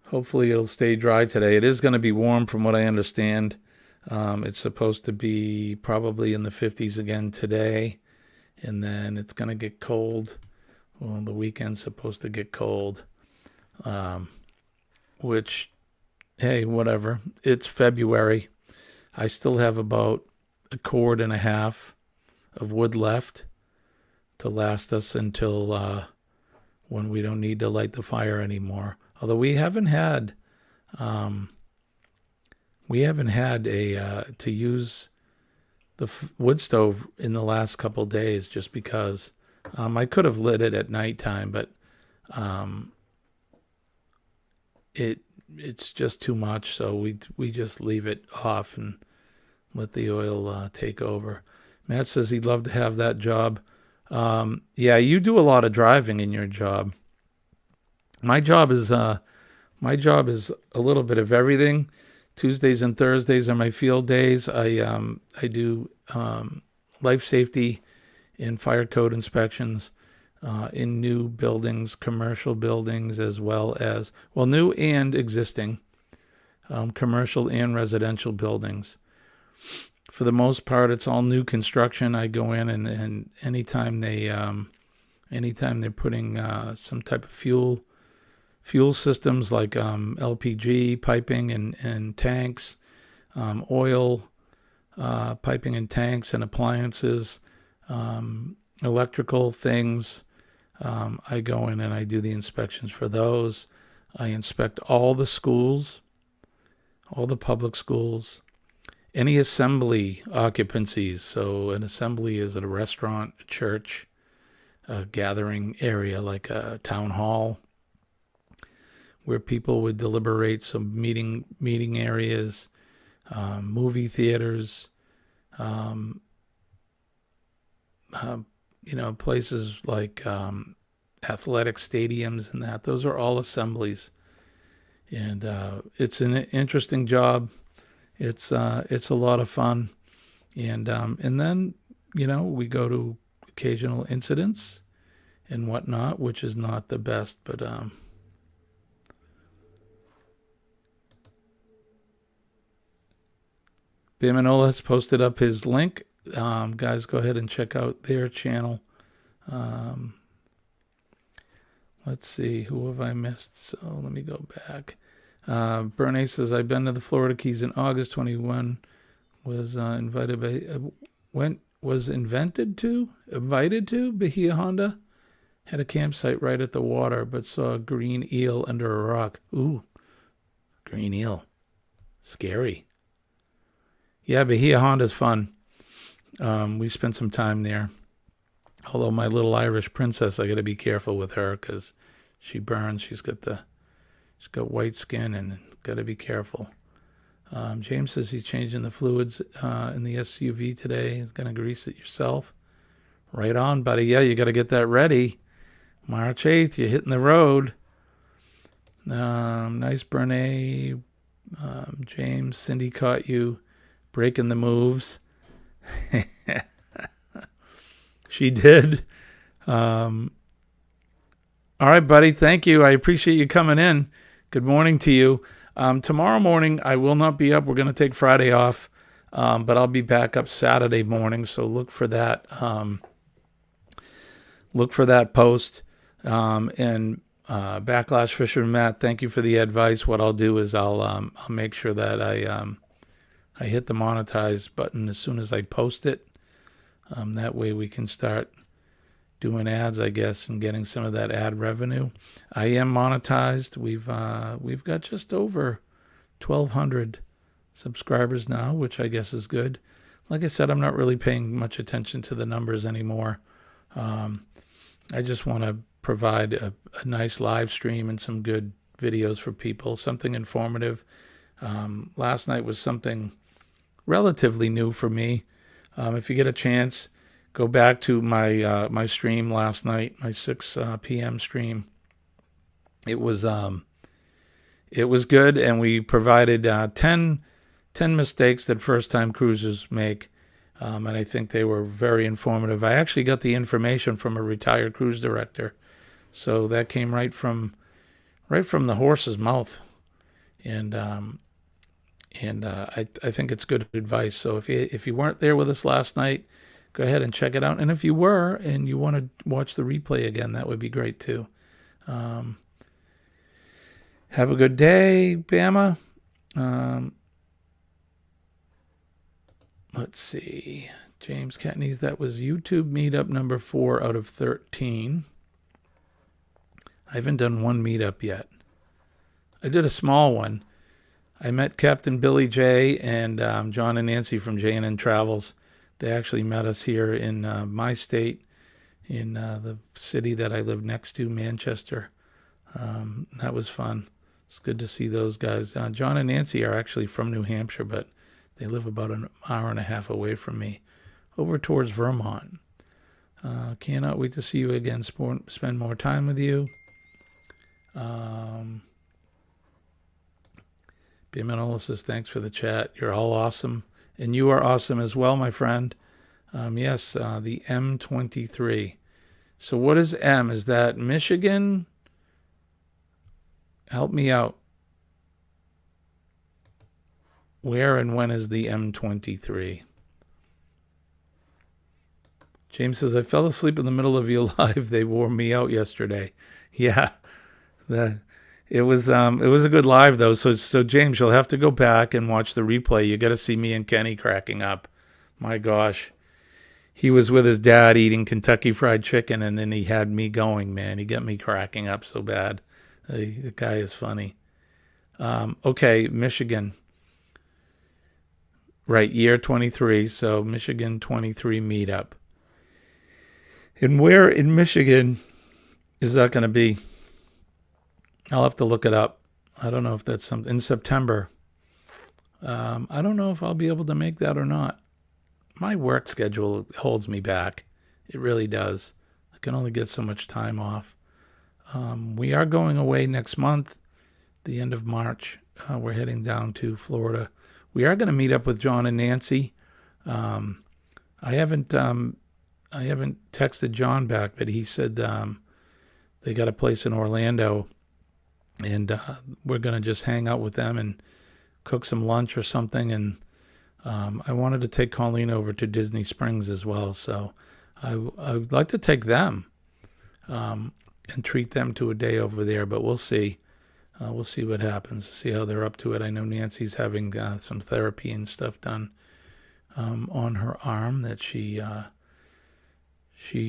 A: hopefully it'll stay dry today. It is going to be warm from what I understand. It's supposed to be probably in the 50s again today, and then it's going to get cold. Well, the weekend's supposed to get cold, which, hey, whatever. It's February. I still have about a cord and a half of wood left to last us until when we don't need to light the fire anymore. Although we haven't had to use the wood stove in the last couple days, just because I could have lit it at nighttime, but um, it's just too much, so we just leave it off and let the oil take over. Matt says he'd love to have that job. Yeah, you do a lot of driving in your job. My job is a little bit of everything. Tuesdays and Thursdays are my field days. I do life safety and fire code inspections in new buildings, commercial buildings, as well as, well, new and existing commercial and residential buildings. For the most part, it's all new construction. I go in and anytime they're putting some type of fuel systems like LPG piping and tanks, oil piping and tanks and appliances, electrical things. I go in and I do the inspections for those. I inspect all the schools, all the public schools, any assembly occupancies. So an assembly is at a restaurant, a church, a gathering area like a town hall where people would deliberate. So meeting areas, movie theaters, places like athletic stadiums and that. Those are all assemblies. And it's an interesting job. It's a lot of fun, and then we go to occasional incidents and whatnot, which is not the best, but Bamanola has posted up his link. Guys, go ahead and check out their channel. Let's see, who have I missed? So let me go back. Bernie says, I've been to the Florida Keys in August 21. Was invited to Bahia Honda. Had a campsite right at the water, but saw a green eel under a rock. Ooh, green eel. Scary. Yeah, Bahia Honda's fun. We spent some time there. Although my little Irish princess, I got to be careful with her because she burns. She's got white skin and got to be careful. James says he's changing the fluids in the SUV today. He's going to grease it yourself. Right on, buddy. Yeah, you got to get that ready. March 8th, you're hitting the road. Nice, Bernie. James, Cindy caught you breaking the moves. She did. All right, buddy. Thank you. I appreciate you coming in. Good morning to you. Tomorrow morning, I will not be up. We're going to take Friday off, but I'll be back up Saturday morning. So look for that. Look for that post. And Backlash Fisherman Matt, thank you for the advice. What I'll do is I'll make sure that I hit the monetize button as soon as I post it. That way we can start doing ads, I guess, and getting some of that ad revenue. I am monetized. We've got just over 1,200 subscribers now, which I guess is good. Like I said, I'm not really paying much attention to the numbers anymore. I just want to provide a nice live stream and some good videos for people, something informative. Last night was something relatively new for me. If you get a chance, go back to my stream last night, my 6 p.m. stream. It was good, and we provided 10 mistakes that first-time cruisers make, and I think they were very informative. I actually got the information from a retired cruise director, so that came right from the horse's mouth, and I think it's good advice. So if you weren't there with us last night, go ahead and check it out. And if you were and you want to watch the replay again, that would be great too. Have a good day, Bama. Let's see. James Catneys, that was YouTube meetup number 4 out of 13. I haven't done one meetup yet. I did a small one. I met Captain Billy J and John and Nancy from J&N Travels. They actually met us here in my state in the city that I live next to, Manchester. That was fun. It's good to see those guys. John and Nancy are actually from New Hampshire, but they live about an hour and a half away from me, over towards Vermont. Cannot wait to see you again, spend more time with you. Manola says, thanks for the chat. You're all awesome. And you are awesome as well, my friend. Yes, the M23. So what is M? Is that Michigan? Help me out. Where and when is the M23? James says, I fell asleep in the middle of your live. They wore me out yesterday. Yeah, it was a good live though. So James, you'll have to go back and watch the replay. You got to see me and Kenny cracking up. My gosh, he was with his dad eating Kentucky Fried Chicken, and then he had me going. Man, he got me cracking up so bad. The guy is funny. Okay, Michigan. Right, year 23. So Michigan 23 meetup. And where in Michigan is that going to be? I'll have to look it up. I don't know if that's something in September. I don't know if I'll be able to make that or not. My work schedule holds me back. It really does. I can only get so much time off. We are going away next month, the end of March. We're heading down to Florida. We are going to meet up with John and Nancy. I haven't texted John back, but he said they got a place in Orlando, and we're going to just hang out with them and cook some lunch or something. And I wanted to take Colleen over to Disney Springs as well, so I would like to take them and treat them to a day over there, but we'll see. We'll see what happens, see how they're up to it. I know Nancy's having some therapy and stuff done on her arm that she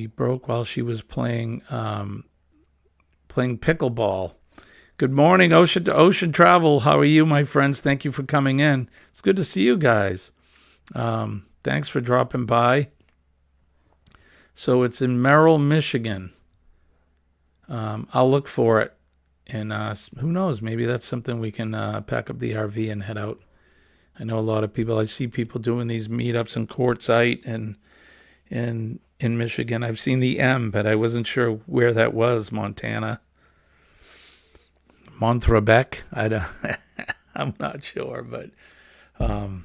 A: broke while she was playing pickleball. Good morning, Ocean to Ocean Travel. How are you, my friends? Thank you for coming in. It's good to see you guys. Thanks for dropping by. So it's in Merrill, Michigan. I'll look for it. And who knows, maybe that's something we can pack up the RV and head out. I know a lot of people, I see people doing these meetups in Quartzsite and in Michigan. I've seen the M, but I wasn't sure where that was, Montana. Montrebec? I'm not sure, but I'd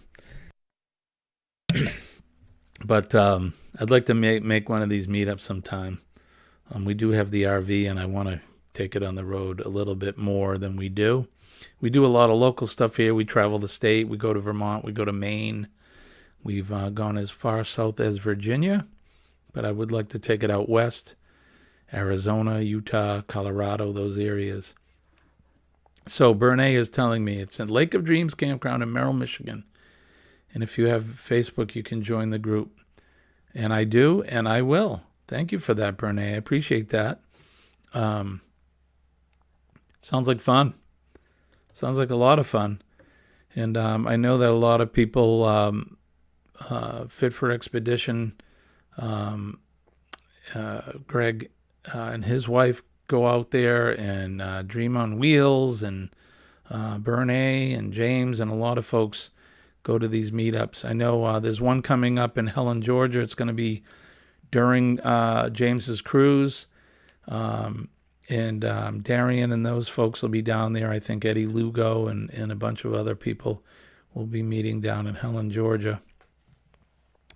A: like to make one of these meetups sometime. We do have the RV, and I want to take it on the road a little bit more than we do. We do a lot of local stuff here. We travel the state. We go to Vermont. We go to Maine. We've gone as far south as Virginia, but I would like to take it out west, Arizona, Utah, Colorado, those areas. So Bernay is telling me it's in Lake of Dreams Campground in Merrill, Michigan. And if you have Facebook, you can join the group. And I do, and I will. Thank you for that, Bernay. I appreciate that. Sounds like fun. Sounds like a lot of fun. And I know that a lot of people Fit for Expedition, Greg and his wife go out there, and Dream on Wheels, and Bernay and James, and a lot of folks go to these meetups. I know there's one coming up in Helen, Georgia. It's going to be during James's cruise. And Darian and those folks will be down there. I think Eddie Lugo and a bunch of other people will be meeting down in Helen, Georgia.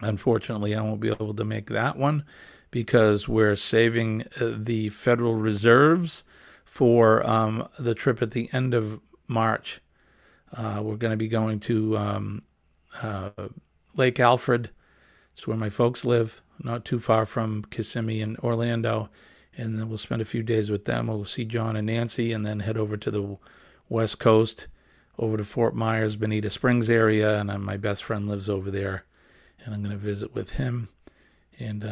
A: Unfortunately, I won't be able to make that one because we're saving the Federal Reserves for the trip at the end of March. We're going to be going to Lake Alfred. It's where my folks live, not too far from Kissimmee and Orlando. And then we'll spend a few days with them. We'll see John and Nancy, and then head over to the West Coast, over to Fort Myers, Bonita Springs area. And my best friend lives over there, and I'm going to visit with him. And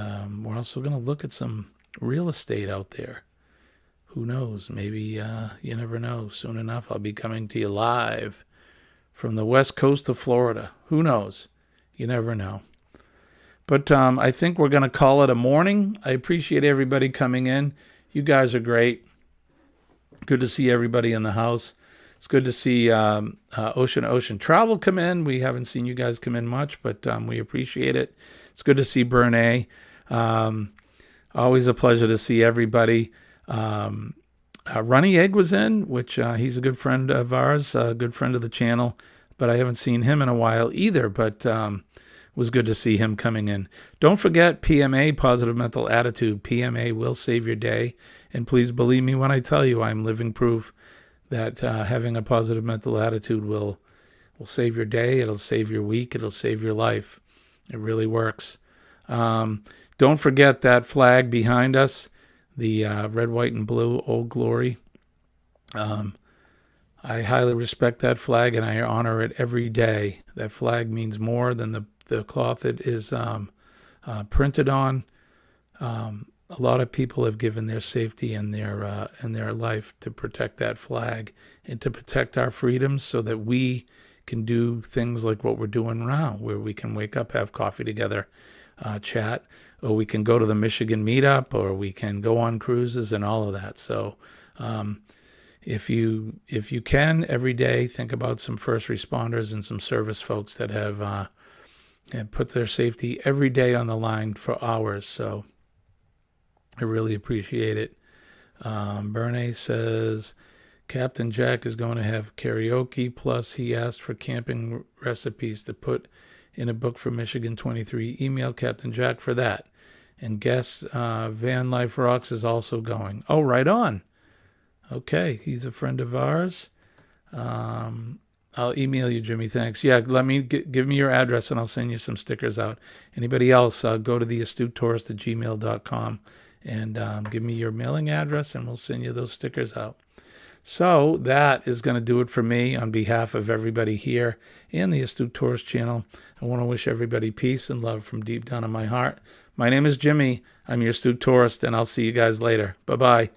A: we're also going to look at some real estate out there. Who knows? Maybe you never know. Soon enough, I'll be coming to you live from the West Coast of Florida. Who knows? You never know. But I think we're going to call it a morning. I appreciate everybody coming in. You guys are great. Good to see everybody in the house. It's good to see Ocean Travel come in. We haven't seen you guys come in much, but we appreciate it. It's good to see Bernay. Always a pleasure to see everybody. Runny Egg was in, which he's a good friend of ours, a good friend of the channel, but I haven't seen him in a while either, but was good to see him coming in. Don't forget PMA, Positive Mental Attitude. PMA will save your day, and please believe me when I tell you I'm living proof that having a positive mental attitude will save your day, it'll save your week, it'll save your life. It really works. Don't forget that flag behind us, the red, white, and blue, Old Glory. I highly respect that flag, and I honor it every day. That flag means more than the cloth it is printed on. A lot of people have given their safety and their life to protect that flag and to protect our freedoms so that we can do things like what we're doing now, where we can wake up, have coffee together, chat, or we can go to the Michigan meetup, or we can go on cruises and all of that. So if you can, every day, think about some first responders and some service folks that have put their safety every day on the line for hours. So I really appreciate it. Bernay says Captain Jack is going to have karaoke, plus he asked for camping recipes to put in a book for Michigan 23. Email Captain Jack for that. And guess Van Life Rocks is also going. Oh, right on. Okay, he's a friend of ours. I'll email you, Jimmy. Thanks. Yeah, let me give me your address and I'll send you some stickers out. Anybody else, go to theastutetourist@gmail.com and give me your mailing address and we'll send you those stickers out. So that is going to do it for me on behalf of everybody here and the Astute Tourist channel. I want to wish everybody peace and love from deep down in my heart. My name is Jimmy. I'm your Astute Tourist, and I'll see you guys later. Bye-bye.